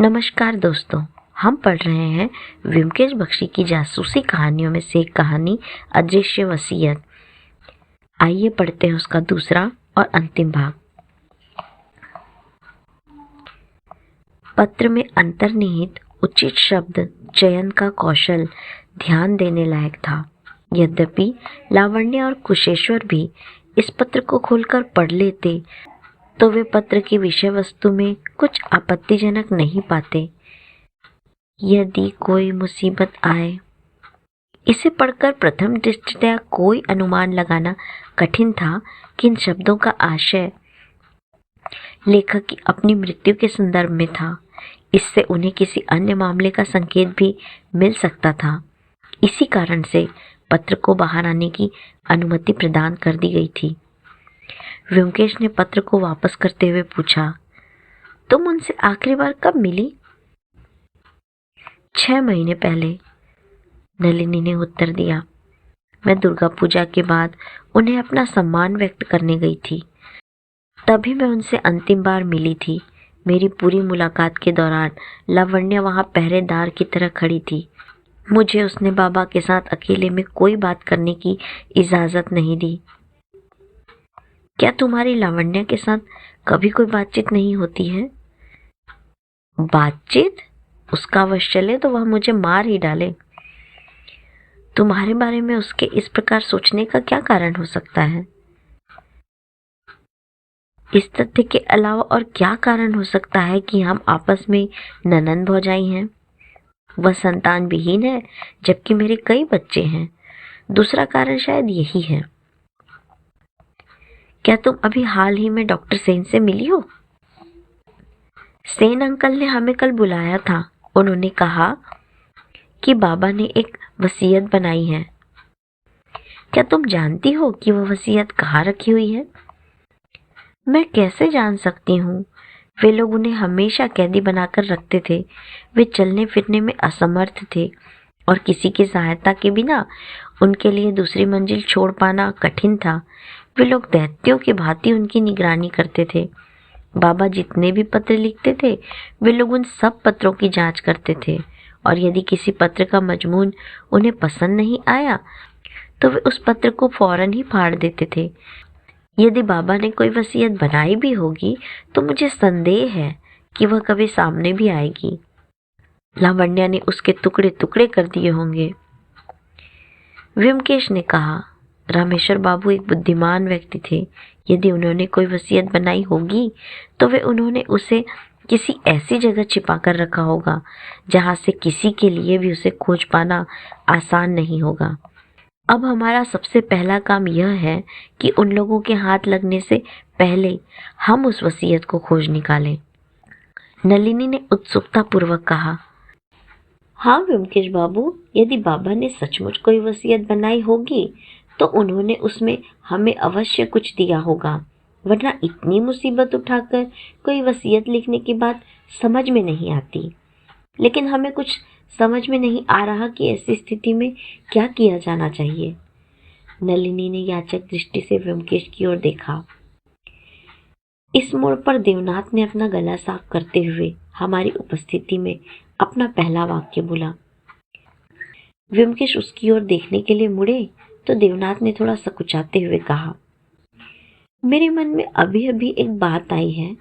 नमस्कार दोस्तों, हम पढ़ रहे हैं व्योमकेश बख्शी की जासूसी कहानियों में से एक कहानी अदृश्य वसीयत। आइए पढ़ते हैं उसका दूसरा और अंतिम भाग। पत्र में अंतर्निहित उचित शब्द चयन का कौशल ध्यान देने लायक था। यद्यपि लावण्य और कुशेश्वर भी इस पत्र को खोलकर पढ़ लेते तो वे पत्र की विषय वस्तु में कुछ आपत्तिजनक नहीं पाते। यदि कोई मुसीबत आए, इसे पढ़कर प्रथम दृष्टया कोई अनुमान लगाना कठिन था कि इन शब्दों का आशय लेखक की अपनी मृत्यु के संदर्भ में था। इससे उन्हें किसी अन्य मामले का संकेत भी मिल सकता था। इसी कारण से पत्र को बाहर आने की अनुमति प्रदान कर दी गई थी। व्योमकेश ने पत्र को वापस करते हुए पूछा, तुम उनसे आखिरी बार कब मिली? 6 महीने पहले, नलिनी ने उत्तर दिया। मैं दुर्गा पूजा के बाद उन्हें अपना सम्मान व्यक्त करने गई थी। तभी मैं उनसे अंतिम बार मिली थी। मेरी पूरी मुलाकात के दौरान लावण्य वहां पहरेदार की तरह खड़ी थी। मुझे उसने बाबा के साथ अकेले में कोई बात करने की इजाजत नहीं दी। क्या तुम्हारी लावण्य के साथ कभी कोई बातचीत नहीं होती है? बातचीत? उसका वश चले तो वह मुझे मार ही डाले। तुम्हारे बारे में उसके इस प्रकार सोचने का क्या कारण हो सकता है? इस तथ्य के अलावा और क्या कारण हो सकता है कि हम आपस में ननंद भौजाई हैं? वह संतान विहीन है, जबकि मेरे कई बच्चे हैं। दूसरा कारण शायद यही है। क्या तुम अभी हाल ही में डॉक्टर सेन से मिली हो? सेन अंकल ने हमें कल बुलाया था। उन्होंने कहा कि बाबा ने एक वसीयत बनाई है। क्या तुम जानती हो कि वह वसीयत कहाँ रखी हुई है? मैं कैसे जान सकती हूँ? वे लोग उन्हें हमेशा कैदी बनाकर रखते थे। वे चलने फिरने में असमर्थ थे और किसी की सहायता के बिना उनके लिए दूसरी मंजिल छोड़ पाना कठिन था। वे लोग दैत्यों की भांति उनकी निगरानी करते थे। बाबा जितने भी पत्र लिखते थे, वे लोग उन सब पत्रों की जांच करते थे और यदि किसी पत्र का मजमून उन्हें पसंद नहीं आया तो वे उस पत्र को फौरन ही फाड़ देते थे। यदि बाबा ने कोई वसीयत बनाई भी होगी तो मुझे संदेह है कि वह कभी सामने भी आएगी। लावण्या ने उसके टुकड़े टुकड़े कर दिए होंगे। व्योमकेश ने कहा, रामेश्वर बाबू एक बुद्धिमान व्यक्ति थे। यदि उन्होंने कोई वसीयत बनाई होगी तो वे उन्होंने उसे किसी ऐसी जगह छिपा कर रखा होगा जहां से किसी के लिए भी उसे खोज पाना आसान नहीं होगा। अब हमारा सबसे पहला काम यह है कि उन लोगों के हाथ लगने से पहले हम उस वसीयत को खोज निकालें। नलिनी ने उत्सुकता पूर्वक कहा, हाँ व्योमकेश बाबू, यदि बाबा ने सचमुच कोई वसीयत बनाई होगी तो उन्होंने उसमें हमें अवश्य कुछ दिया होगा, वरना इतनी मुसीबत उठाकर कोई वसीयत लिखने की बात समझ में नहीं आती। लेकिन हमें कुछ समझ में नहीं आ रहा कि ऐसी स्थिति में क्या किया जाना चाहिए। नलिनी ने याचक दृष्टि से व्योमकेश की ओर देखा। इस मोड़ पर देवनाथ ने अपना गला साफ करते हुए हमारी उपस्थिति में अपना पहला वाक्य बोला। व्योमकेश उसकी ओर देखने के लिए मुड़े तो देवनाथ ने थोड़ा सकुचाते हुए कहा, मेरे मन में अभी अभी एक बात आई है।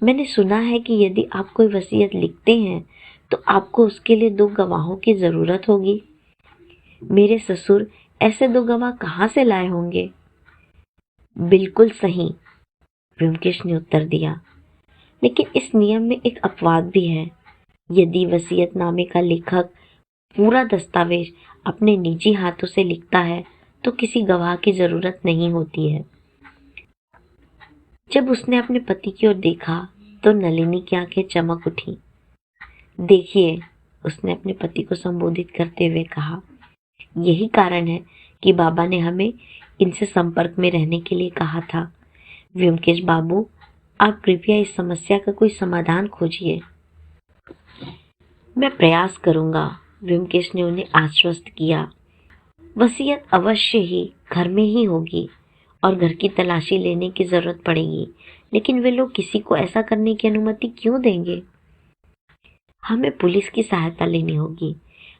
मैंने सुना है कि यदि आप कोई वसीयत लिखते हैं तो आपको उसके लिए 2 गवाहों की जरूरत होगी। मेरे ससुर ऐसे 2 गवाह कहाँ से लाए होंगे? बिल्कुल सही, व्योमकेश ने उत्तर दिया। लेकिन इस नियम में एक अपवाद भी है। यदि वसीयतनामे का लेखक पूरा दस्तावेज अपने निजी हाथों से लिखता है तो किसी गवाह की जरूरत नहीं होती है। जब उसने अपने पति की ओर देखा तो नलिनी की आंखें चमक उठी। देखिए, उसने अपने पति को संबोधित करते हुए कहा, यही कारण है कि बाबा ने हमें इनसे संपर्क में रहने के लिए कहा था। व्योमकेश बाबू, आप कृपया इस समस्या का कोई समाधान खोजिए। मैं प्रयास करूंगा, व्योमकेश ने उन्हें आश्वस्त किया। वसीयत अवश्य ही घर में ही होगी और घर की तलाशी लेने की जरूरत पड़ेगी, लेकिन वे लोग किसी को ऐसा करने की अनुमति क्यों देंगे? हमें पुलिस की सहायता लेनी होगी।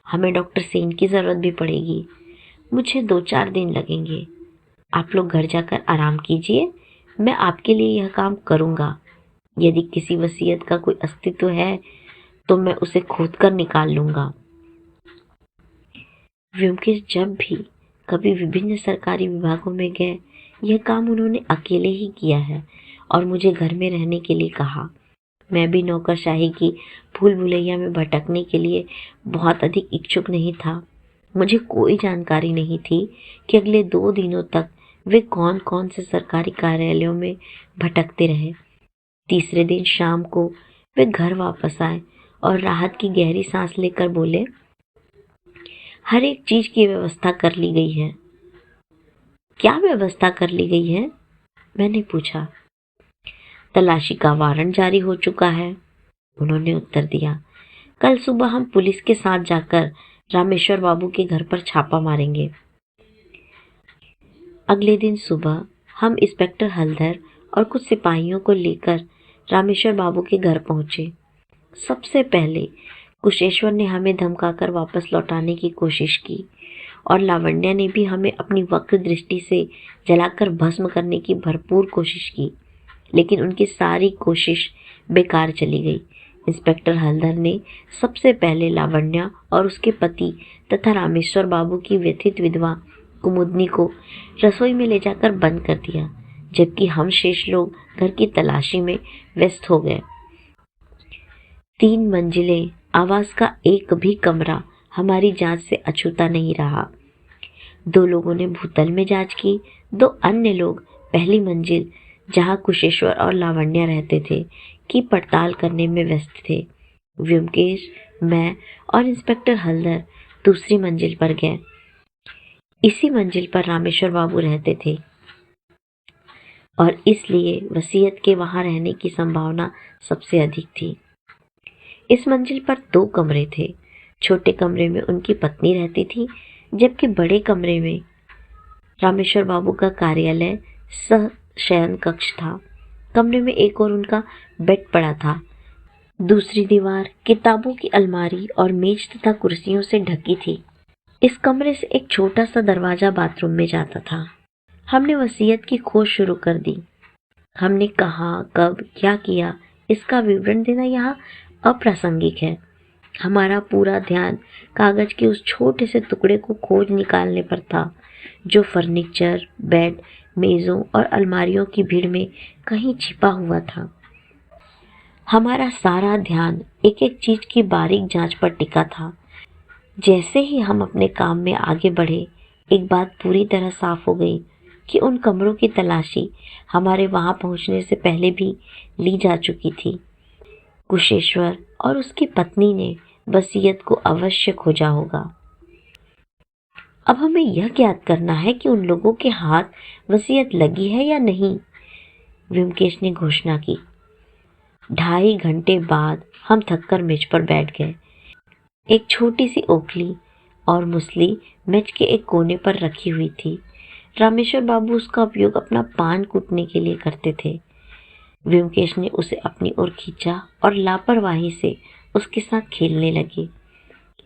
हमें डॉक्टर सेन की ज़रूरत भी पड़ेगी। मुझे 2-4 दिन लगेंगे। आप लोग घर जाकर आराम कीजिए। मैं आपके लिए यह काम करूँगा। यदि किसी वसीयत का कोई अस्तित्व है तो मैं उसे खोद कर निकाल लूँगा। व्योमकेश जब भी कभी विभिन्न सरकारी विभागों में गए, यह काम उन्होंने अकेले ही किया है और मुझे घर में रहने के लिए कहा। मैं भी नौकरशाही की भूल भुलैया में भटकने के लिए बहुत अधिक इच्छुक नहीं था। मुझे कोई जानकारी नहीं थी कि अगले 2 दिनों तक वे कौन कौन से सरकारी कार्यालयों में भटकते रहे। तीसरे दिन शाम को वे घर वापस आए और राहत की गहरी सांस लेकर बोले, हर एक चीज की व्यवस्था कर ली गई है। क्या व्यवस्था कर ली गई है? मैंने पूछा। तलाशी का वारंट जारी हो चुका है, उन्होंने उत्तर दिया। कल सुबह हम पुलिस के साथ जाकर रामेश्वर बाबू के घर पर छापा मारेंगे। अगले दिन सुबह हम इंस्पेक्टर हलधर और कुछ सिपाहियों को लेकर रामेश्वर बाबू के घर पहुंचे। सबसे पहले कुशेश्वर ने हमें धमकाकर वापस लौटाने की कोशिश की और लावण्या ने भी हमें अपनी वक्र दृष्टि से जलाकर भस्म करने की भरपूर कोशिश की, लेकिन उनकी सारी कोशिश बेकार चली गई। इंस्पेक्टर हलधर ने सबसे पहले लावण्या और उसके पति तथा रामेश्वर बाबू की व्यथित विधवा कुमुदनी को रसोई में ले जाकर बंद कर दिया, जबकि हम शेष लोग घर की तलाशी में व्यस्त हो गए। 3 मंजिलें आवास का एक भी कमरा हमारी जांच से अछूता नहीं रहा। 2 लोगों ने भूतल में जांच की। 2 अन्य लोग पहली मंजिल, जहां कुशेश्वर और लावण्या रहते थे, की पड़ताल करने में व्यस्त थे। व्योमकेश, मैं और इंस्पेक्टर हलधर दूसरी मंजिल पर गए। इसी मंजिल पर रामेश्वर बाबू रहते थे और इसलिए वसीयत के वहां रहने की संभावना सबसे अधिक थी। इस मंजिल पर 2 कमरे थे। छोटे कमरे में उनकी पत्नी रहती थी, जबकि बड़े कमरे में रामेश्वर बाबू का कार्यालय सह शयन कक्ष था। कमरे में एक और उनका बेड पड़ा था। दूसरी दीवार किताबों की अलमारी और मेज तथा कुर्सियों से ढकी थी। इस कमरे से एक छोटा सा दरवाजा बाथरूम में जाता था। हमने वसीयत की खोज शुरू कर दी। हमने कहाँ, कब, क्या किया, इसका विवरण देना यहाँ अप्रासंगिक है। हमारा पूरा ध्यान कागज के उस छोटे से टुकड़े को खोज निकालने पर था, जो फर्नीचर, बेड, मेजों और अलमारियों की भीड़ में कहीं छिपा हुआ था। हमारा सारा ध्यान एक एक चीज की बारीक जांच पर टिका था। जैसे ही हम अपने काम में आगे बढ़े, एक बात पूरी तरह साफ हो गई कि उन कमरों की तलाशी हमारे वहां पहुंचने से पहले भी ली जा चुकी थी। कुशेश्वर और उसकी पत्नी ने वसीयत को अवश्य खोजा होगा। अब हमें यह ज्ञात करना है कि उन लोगों के हाथ वसीयत लगी है या नहीं, व्योमकेश ने घोषणा की। 2.5 घंटे बाद हम थककर मेज पर बैठ गए। एक छोटी सी ओखली और मुसली मेज के एक कोने पर रखी हुई थी। रामेश्वर बाबू उसका उपयोग अपना पान कूटने के लिए करते थे। व्योमकेश ने उसे अपनी ओर खींचा और लापरवाही से उसके साथ खेलने लगे।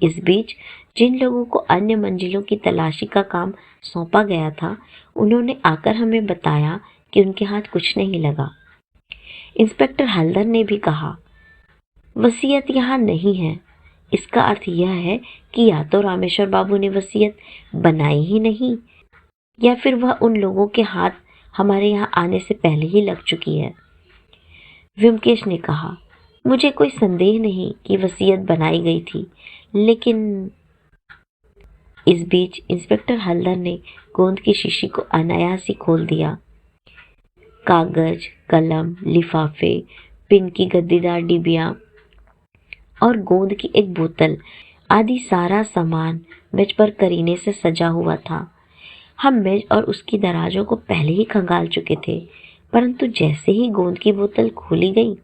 इस बीच जिन लोगों को अन्य मंजिलों की तलाशी का काम सौंपा गया था, उन्होंने आकर हमें बताया कि उनके हाथ कुछ नहीं लगा। इंस्पेक्टर हलधर ने भी कहा, वसीयत यहाँ नहीं है। इसका अर्थ यह है कि या तो रामेश्वर बाबू ने वसीयत बनाई ही नहीं, या फिर वह उन लोगों के हाथ हमारे यहाँ आने से पहले ही लग चुकी है। व्योमकेश ने कहा, मुझे कोई संदेह नहीं कि वसीयत बनाई गई थी, लेकिन इस बीच इंस्पेक्टर हलधर ने गोंद की शीशी को अनायास ही खोल दिया। कागज, कलम, लिफाफे, पिन की गद्दीदार डिबिया और गोंद की एक बोतल आदि सारा सामान मेज पर करीने से सजा हुआ था। हम मेज और उसकी दराजों को पहले ही खंगाल चुके थे, परंतु जैसे ही गोंद की बोतल खोली गई,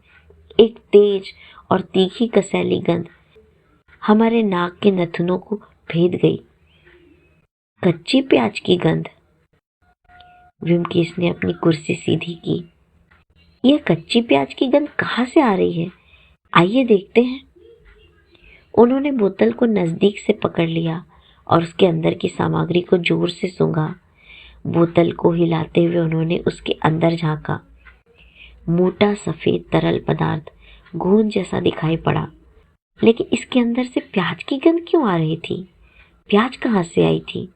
एक तेज और तीखी कसैली गंध हमारे नाक के नथुनों को भेद गई। कच्ची प्याज की गंध। व्योमकेश ने अपनी कुर्सी सीधी की। यह कच्ची प्याज की गंध कहाँ से आ रही है? आइए देखते हैं। उन्होंने बोतल को नजदीक से पकड़ लिया और उसके अंदर की सामग्री को जोर से सूंघा। बोतल को हिलाते हुए उन्होंने उसके अंदर झांका। मोटा सफेद तरल पदार्थ गोंद जैसा दिखाई पड़ा, लेकिन इसके अंदर से प्याज की गंध क्यों आ रही थी? प्याज कहाँ से आई थी?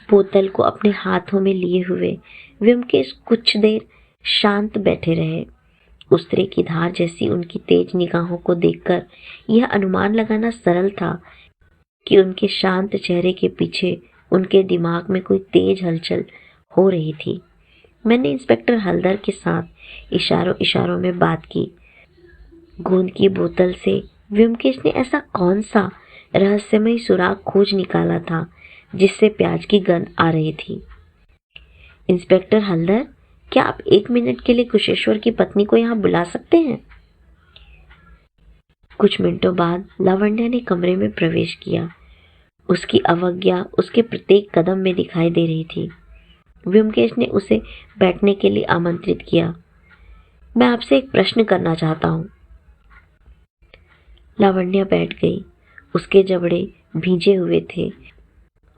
बोतल को अपने हाथों में लिए हुए व्योमकेश कुछ देर शांत बैठे रहे। उस्तरे की धार जैसी उनकी तेज निगाहों को देखकर यह अनुमान लगाना सरल था कि उनके शांत चेहरे के पीछे उनके दिमाग में कोई तेज हलचल हो रही थी। मैंने इंस्पेक्टर हल्दर के साथ इशारों इशारों में बात की। गोंद की बोतल से व्योमकेश ने ऐसा कौन सा रहस्यमय सुराग खोज निकाला था जिससे प्याज की गंध आ रही थी? इंस्पेक्टर हल्दर, क्या आप 1 मिनट के लिए कुशेश्वर की पत्नी को यहाँ बुला सकते हैं? कुछ मिनटों बाद लावण्या ने कमरे में प्रवेश किया। उसकी अवज्ञा उसके प्रत्येक कदम में दिखाई दे रही थी। व्योमकेश ने उसे बैठने के लिए आमंत्रित किया। मैं आपसे एक प्रश्न करना चाहता हूँ। लावण्या बैठ गई। उसके जबड़े भींजे हुए थे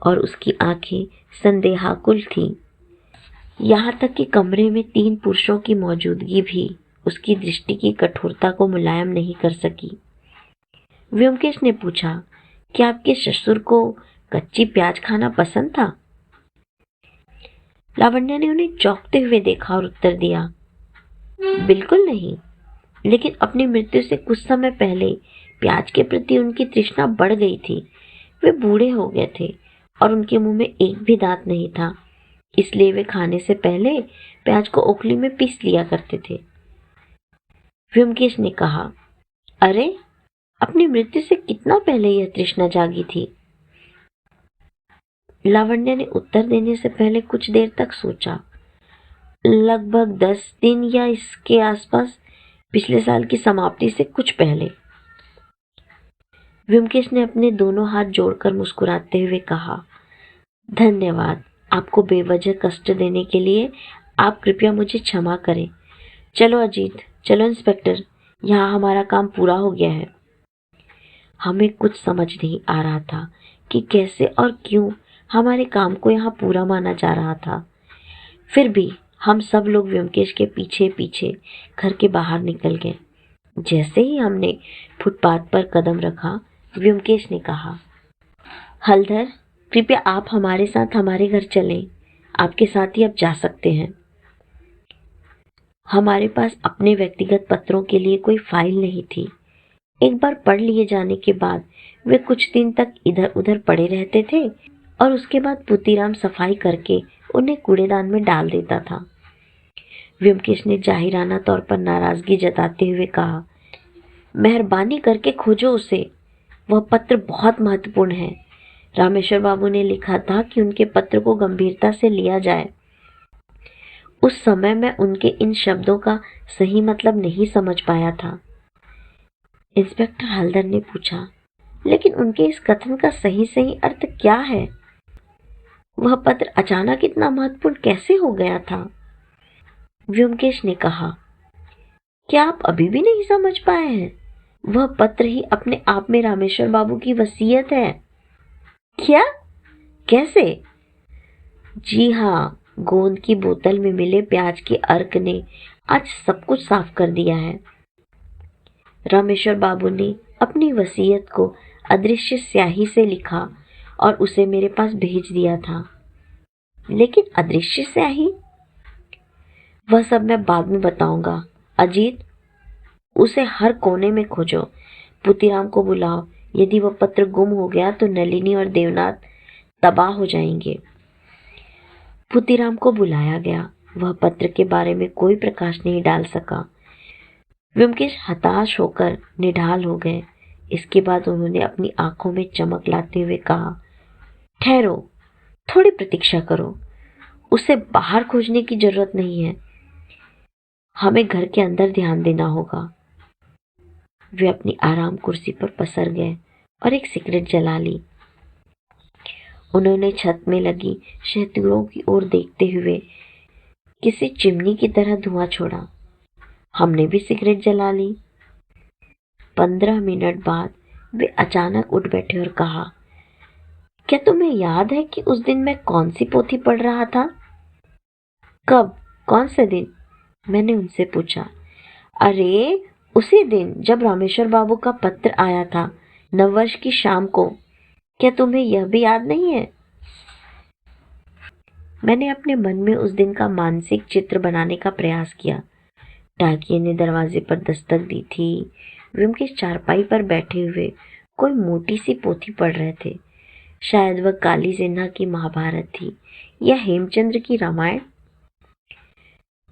और उसकी आंखें संदेहाकुल थीं। यहाँ तक कि कमरे में 3 पुरुषों की मौजूदगी भी उसकी दृष्टि की कठोरता को मुलायम नहीं कर सकी। व्योमकेश ने पूछा, क्या आपके ससुर को कच्ची प्याज खाना पसंद था? लावण्या ने उन्हें चौंकते हुए देखा और उत्तर दिया, बिल्कुल नहीं, लेकिन अपनी मृत्यु से कुछ समय पहले प्याज के प्रति उनकी तृष्णा बढ़ गई थी। वे बूढ़े हो गए थे और उनके मुंह में एक भी दांत नहीं था, इसलिए वे खाने से पहले प्याज को ओखली में पीस लिया करते थे। व्योमकेश ने कहा, अरे, अपनी मृत्यु से कितना पहले यह तृष्णा जागी थी? लावण्या ने उत्तर देने से पहले कुछ देर तक सोचा। लगभग 10 दिन या इसके आसपास, पिछले साल की समाप्ति से कुछ पहले। व्योमकेश ने अपने दोनों हाथ जोड़कर मुस्कुराते हुए कहा, धन्यवाद, आपको बेवजह कष्ट देने के लिए आप कृपया मुझे क्षमा करें। चलो अजीत, चलो इंस्पेक्टर, यहाँ हमारा काम पूरा हो गया है। हमें कुछ समझ नहीं आ रहा था कि कैसे और क्यों हमारे काम को यहाँ पूरा माना जा रहा था। फिर भी हम सब लोग व्योमकेश के पीछे पीछे घर के बाहर निकल गए। जैसे ही हमने फुटपाथ पर कदम रखा, व्योमकेश ने कहा, हल्दर, कृपया आप हमारे साथ हमारे घर चलें। आपके साथ ही अब जा सकते हैं। हमारे पास अपने व्यक्तिगत पत्रों के लिए कोई फाइल नहीं थी। एक बार पढ़ लिए जाने के बाद वे कुछ दिन तक इधर उधर पड़े रहते थे और उसके बाद पुतीराम सफाई करके उन्हें कूड़ेदान में डाल देता था। व्योमकेश ने जाहिराना तौर पर नाराजगी जताते हुए कहा, मेहरबानी करके खोजो उसे, वह पत्र बहुत महत्वपूर्ण है। रामेश्वर बाबू ने लिखा था कि उनके पत्र को गंभीरता से लिया जाए। उस समय मैं उनके इन शब्दों का सही मतलब नहीं समझ पाया था। इंस्पेक्टर हल्दर ने पूछा, लेकिन उनके इस कथन का सही सही अर्थ क्या है? वह पत्र अचानक इतना महत्वपूर्ण कैसे हो गया था? व्योमकेश ने कहा, क्या आप अभी भी नहीं समझ पाए हैं? वह पत्र ही अपने आप में रामेश्वर बाबू की वसीयत है। क्या? कैसे? जी हाँ, गोंद की बोतल में मिले प्याज के अर्क ने आज सब कुछ साफ कर दिया है। रामेश्वर बाबू ने अपनी वसीयत को अदृश्य स्याही से लिखा और उसे मेरे पास भेज दिया था। लेकिन अदृश्य स्याही? वह सब मैं बाद में बताऊंगा। अजीत, उसे हर कोने में खोजो। पुतीराम को बुलाओ। यदि वह पत्र गुम हो गया तो नलिनी और देवनाथ तबाह हो जाएंगे। पुतीराम को बुलाया गया। वह पत्र के बारे में कोई प्रकाश नहीं डाल सका। व्योमकेश हताश होकर निढाल हो गए। इसके बाद उन्होंने अपनी आंखों में चमक लाते हुए कहा, ठहरो, थोड़ी प्रतीक्षा करो। उसे बाहर खोजने की जरूरत नहीं है, हमें घर के अंदर ध्यान देना होगा। वे अपनी आराम कुर्सी पर पसर गए और एक सिगरेट जला ली। उन्होंने छत में लगी शहतूरों की ओर देखते हुए किसी चिमनी की तरह धुआं छोड़ा। हमने भी सिगरेट जला ली। 15 मिनट बाद वे अचानक उठ बैठे और कहा, क्या तुम्हें याद है कि उस दिन मैं कौन सी पोथी पढ़ रहा था? कब? कौन से दिन? मैंने उनसे पूछा। अरे, उसी दिन जब रामेश्वर बाबू का पत्र आया था, नववर्ष की शाम को। क्या तुम्हें यह भी याद नहीं है? मैंने अपने मन में उस दिन का मानसिक चित्र बनाने का प्रयास किया। डाकिये ने दरवाजे पर दस्तक दी थी। वे उनके चारपाई पर बैठे हुए कोई मोटी सी पोथी पढ़ रहे थे। शायद वह काली सिन्हा की महाभारत थी या हेमचंद्र की रामायण।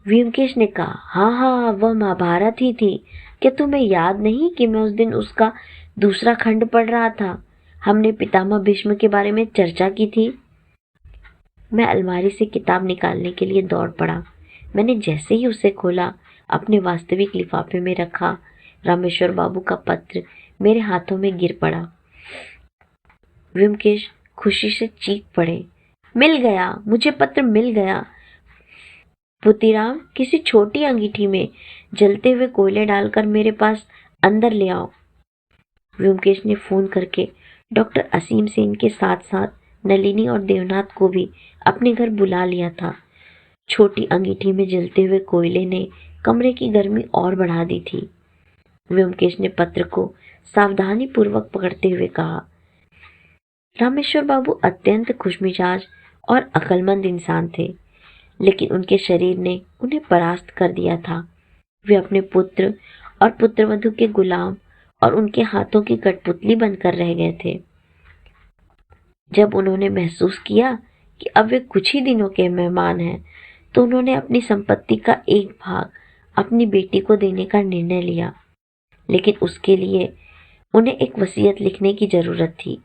व्योमकेश ने कहा, हाँ हाँ, वह महाभारत ही थी। क्या तुम्हें याद नहीं कि मैं उस दिन उसका दूसरा खंड पढ़ रहा था? हमने पितामह भीष्म के बारे में चर्चा की थी। मैं अलमारी से किताब निकालने के लिए दौड़ पड़ा। मैंने जैसे ही उसे खोला, अपने वास्तविक लिफाफे में रखा रामेश्वर बाबू का पत्र मेरे हाथों में गिर पड़ा। व्योमकेश खुशी से चीख पड़े, मिल गया, मुझे पत्र मिल गया। पुतीराम, किसी छोटी अंगीठी में जलते हुए कोयले डालकर मेरे पास अंदर ले आओ। व्योमकेश ने फोन करके डॉक्टर असीम सेन के साथ साथ नलिनी और देवनाथ को भी अपने घर बुला लिया था। छोटी अंगीठी में जलते हुए कोयले ने कमरे की गर्मी और बढ़ा दी थी। व्योमकेश ने पत्र को सावधानी पूर्वक पकड़ते हुए कहा, रामेश्वर बाबू अत्यंत खुशमिजाज और अक्लमंद इंसान थे, लेकिन उनके शरीर ने उन्हें परास्त कर दिया था। वे अपने पुत्र और पुत्रवधू के गुलाम और उनके हाथों की कठपुतली बनकर रह गए थे। जब उन्होंने महसूस किया कि अब वे कुछ ही दिनों के मेहमान हैं, तो उन्होंने अपनी संपत्ति का एक भाग अपनी बेटी को देने का निर्णय लिया। लेकिन उसके लिए उन्हें एक वसीयत लिखने की जरूरत थी,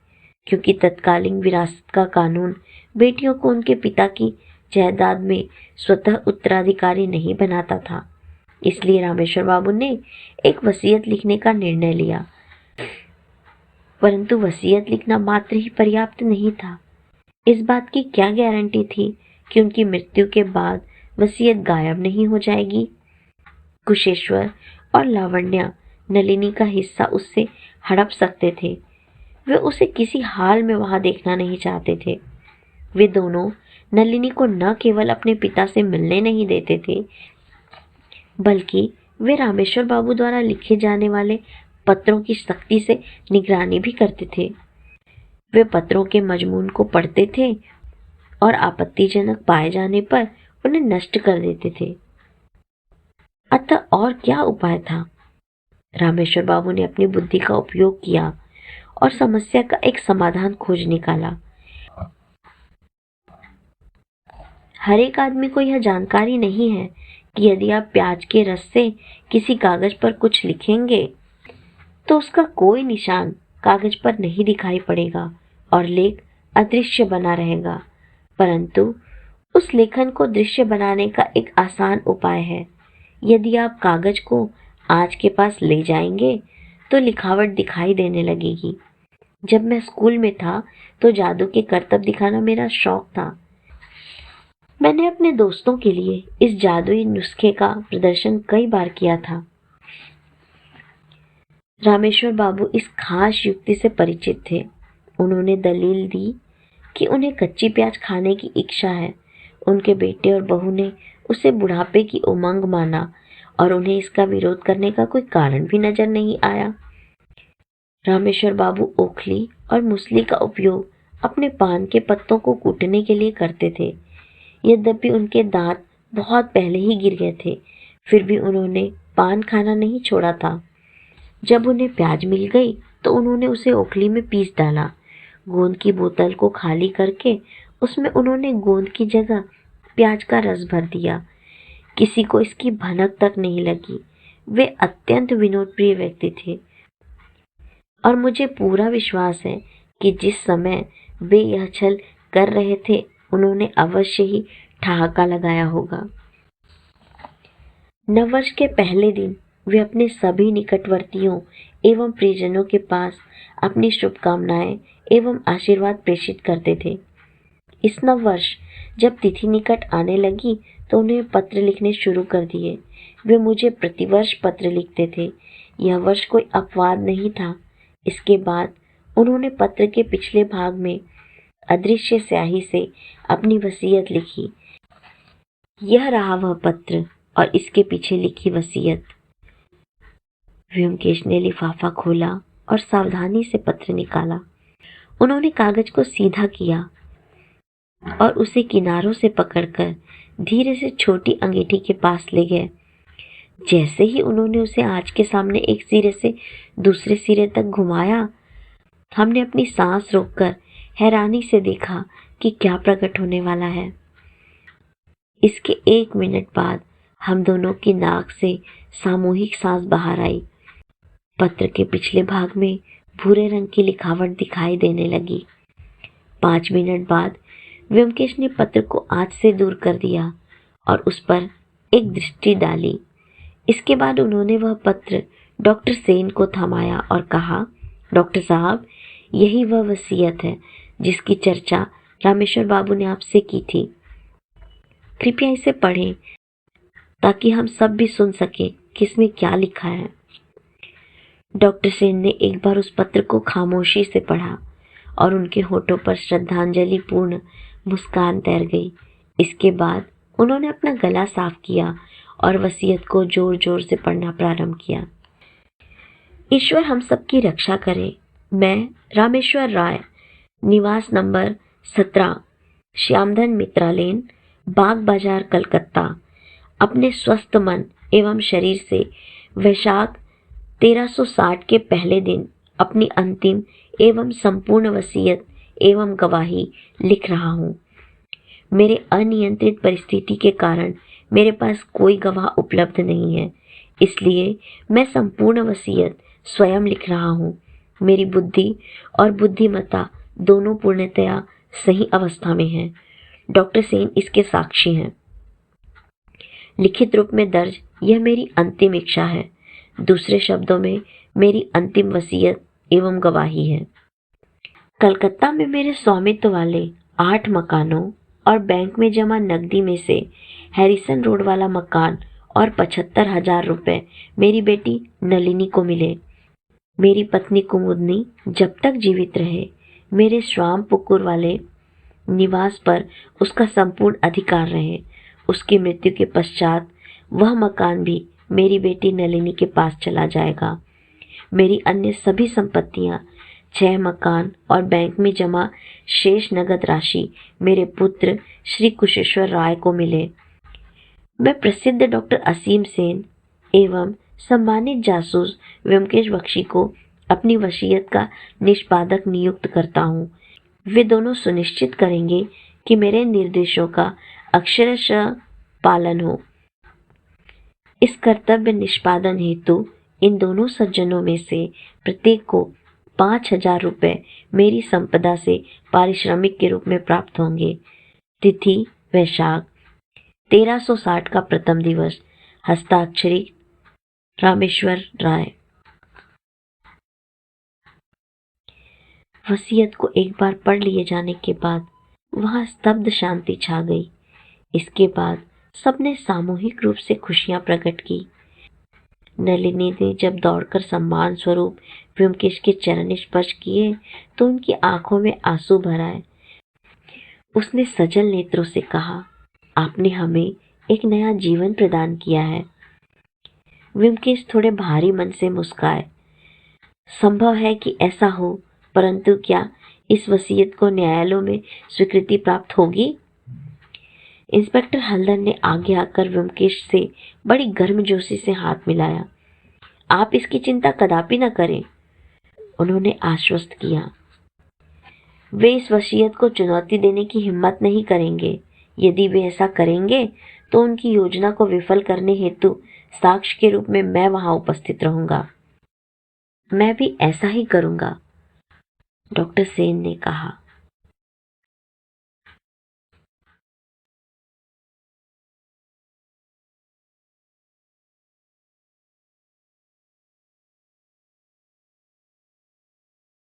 क्योंकि तत्कालीन विरासत का कानून बेटियों को उनके पिता की जायदाद में स्वतः उत्तराधिकारी नहीं बनाता था। इसलिए रामेश्वर बाबू ने एक वसीयत लिखने का निर्णय लिया। परंतु वसीयत लिखना मात्र ही पर्याप्त नहीं था। इस बात की क्या गारंटी थी कि उनकी मृत्यु के बाद वसीयत गायब नहीं हो जाएगी? कुशेश्वर और लावण्या नलिनी का हिस्सा उससे हड़प सकते थे। वे उसे किसी हाल में वहां देखना नहीं चाहते थे। वे दोनों नलिनी को न केवल अपने पिता से मिलने नहीं देते थे, बल्कि वे रामेश्वर बाबू द्वारा लिखे जाने वाले पत्रों की सख्ती से निगरानी भी करते थे। वे पत्रों के मजमून को पढ़ते थे और आपत्तिजनक पाए जाने पर उन्हें नष्ट कर देते थे। अतः और क्या उपाय था? रामेश्वर बाबू ने अपनी बुद्धि का उपयोग किया और समस्या का एक समाधान खोज निकाला। हर एक आदमी को यह जानकारी नहीं है कि यदि आप प्याज के रस से किसी कागज पर कुछ लिखेंगे तो उसका कोई निशान कागज पर नहीं दिखाई पड़ेगा और लेख अदृश्य बना रहेगा। परंतु उस लेखन को दृश्य बनाने का एक आसान उपाय है। यदि आप कागज को आँच के पास ले जाएंगे तो लिखावट दिखाई देने लगेगी। जब मैं स्कूल में था तो जादू के करतब दिखाना मेरा शौक था। मैंने अपने दोस्तों के लिए इस जादुई नुस्खे का प्रदर्शन कई बार किया था। रामेश्वर बाबू इस खास युक्ति से परिचित थे। उन्होंने दलील दी कि उन्हें कच्ची प्याज खाने की इच्छा है। उनके बेटे और बहू ने उसे बुढ़ापे की उमंग माना और उन्हें इसका विरोध करने का कोई कारण भी नजर नहीं आया। रामेश्वर बाबू ओखली और मुसली का उपयोग अपने पान के पत्तों को कूटने के लिए करते थे। यद्यपि उनके दांत बहुत पहले ही गिर गए थे, फिर भी उन्होंने पान खाना नहीं छोड़ा था। जब उन्हें प्याज मिल गई तो उन्होंने उसे ओखली में पीस डाला। गोंद की बोतल को खाली करके उसमें उन्होंने गोंद की जगह प्याज का रस भर दिया। किसी को इसकी भनक तक नहीं लगी। वे अत्यंत विनोदप्रिय व्यक्ति थे और मुझे पूरा विश्वास है कि जिस समय वे यह छल कर रहे थे उन्होंने अवश्य ही ठहाका लगाया होगा। नववर्ष के पहले दिन वे अपने सभी निकटवर्तियों एवं परिजनों के पास अपनी शुभकामनाएं एवं आशीर्वाद प्रेषित करते थे। इस नववर्ष जब तिथि निकट आने लगी तो उन्हें पत्र लिखने शुरू कर दिए। वे मुझे प्रतिवर्ष पत्र लिखते थे। यह वर्ष कोई अपवाद नहीं था। इसके बाद उन्होंने पत्र के पिछले भाग में अदृश्य स्याही से अपनी वसीयत लिखी। यह रहा वह पत्र और इसके पीछे लिखी वसीयत। व्योमकेश ने लिफाफा खोला और सावधानी से पत्र निकाला। उन्होंने कागज को सीधा किया और उसे किनारों से पकड़कर धीरे से छोटी अंगीठी के पास ले गए। जैसे ही उन्होंने उसे आंच के सामने एक सिरे से दूसरे सिरे तक घुमाया, हमने अपनी सांस रोककर हैरानी से देखा कि क्या प्रकट होने वाला है। इसके 1 मिनट बाद हम दोनों की नाक से सामूहिक सांस बाहर आई। पत्र के पिछले भाग में भूरे रंग की लिखावट दिखाई देने लगी। 5 मिनट बाद व्योमकेश ने पत्र को आंच से दूर कर दिया और उस पर एक दृष्टि डाली। इसके बाद उन्होंने वह पत्र डॉक्टर सेन को थमाया और कहा, डॉक्टर साहब, यही वह वसीयत है जिसकी चर्चा रामेश्वर बाबू ने आपसे की थी। कृपया इसे पढ़ें ताकि हम सब भी सुन सकें कि इसमें क्या लिखा है। डॉक्टर सेन ने एक बार उस पत्र को खामोशी से पढ़ा और उनके होठों पर श्रद्धांजलि पूर्ण मुस्कान तैर गई। इसके बाद उन्होंने अपना गला साफ किया और वसीयत को जोर जोर से पढ़ना प्रारंभ किया। ईश्वर हम सबकी रक्षा करे। मैं रामेश्वर राय, निवास नंबर 17, श्यामधन मित्रा लेन, बाग बाजार, कलकत्ता, अपने स्वस्थ मन एवं शरीर से वैशाख 1360 के पहले दिन अपनी अंतिम एवं संपूर्ण वसीयत एवं गवाही लिख रहा हूँ। मेरे अनियंत्रित परिस्थिति के कारण मेरे पास कोई गवाह उपलब्ध नहीं है, इसलिए मैं संपूर्ण वसीयत स्वयं लिख रहा हूँ। मेरी बुद्धि और बुद्धिमत्ता दोनों पूर्णतया सही अवस्था में हैं। डॉक्टर सेन इसके साक्षी हैं। लिखित रूप में दर्ज यह मेरी अंतिम इच्छा है। दूसरे शब्दों में मेरी अंतिम वसीयत एवं गवाही है। कलकत्ता में मेरे स्वामित्व वाले 8 मकानों और बैंक में जमा नकदी में से हैरिसन रोड वाला मकान और 75,000 रुपये मेरी बेटी नलिनी को मिले। मेरी पत्नी कुमुदनी जब तक जीवित रहे मेरे श्वाम पुकुर वाले निवास पर उसका संपूर्ण अधिकार रहे। उसकी मृत्यु के पश्चात वह मकान भी मेरी बेटी नलिनी के पास चला जाएगा। मेरी अन्य सभी संपत्तियां, 6 मकान और बैंक में जमा शेष नगद राशि मेरे पुत्र श्री कुशेश्वर राय को मिले। मैं प्रसिद्ध डॉक्टर असीम सेन एवं सम्मानित जासूस व्योमकेश बख्शी को अपनी वसीयत का निष्पादक नियुक्त करता हूँ। वे दोनों सुनिश्चित करेंगे कि मेरे निर्देशों का अक्षरशः पालन हो। इस कर्तव्य निष्पादन हेतु इन दोनों सज्जनों में से प्रत्येक को 5,000 रुपये मेरी संपदा से पारिश्रमिक के रूप में प्राप्त होंगे। तिथि वैशाख 1360 का प्रथम दिवस। हस्ताक्षरित रामेश्वर राय। वसीयत को एक बार पढ़ लिए जाने के बाद वहां स्तब्ध शांति छा गई। इसके बाद सबने सामूहिक रूप से खुशियां प्रकट की। नलिनी ने जब दौड़कर सम्मान स्वरूप व्योमकेश के चरण स्पर्श किए तो उनकी आंखों में आंसू भर आए। उसने सजल नेत्रों से कहा, आपने हमें एक नया जीवन प्रदान किया है। व्योमकेश थोड़े भारी मन से मुस्काए। संभव है कि ऐसा हो, परंतु क्या इस वसीयत को न्यायालयों में स्वीकृति प्राप्त होगी? इंस्पेक्टर हल्दर ने आगे आकर व्योमकेश से बड़ी गर्मजोशी से हाथ मिलाया। आप इसकी चिंता कदापि न करें, उन्होंने आश्वस्त किया। वे इस वसीयत को चुनौती देने की हिम्मत नहीं करेंगे। यदि वे ऐसा करेंगे तो उनकी योजना को विफल करने हेतु साक्ष्य के रूप में मैं वहां उपस्थित रहूंगा। मैं भी ऐसा ही करूंगा, डॉक्टर सेन ने कहा।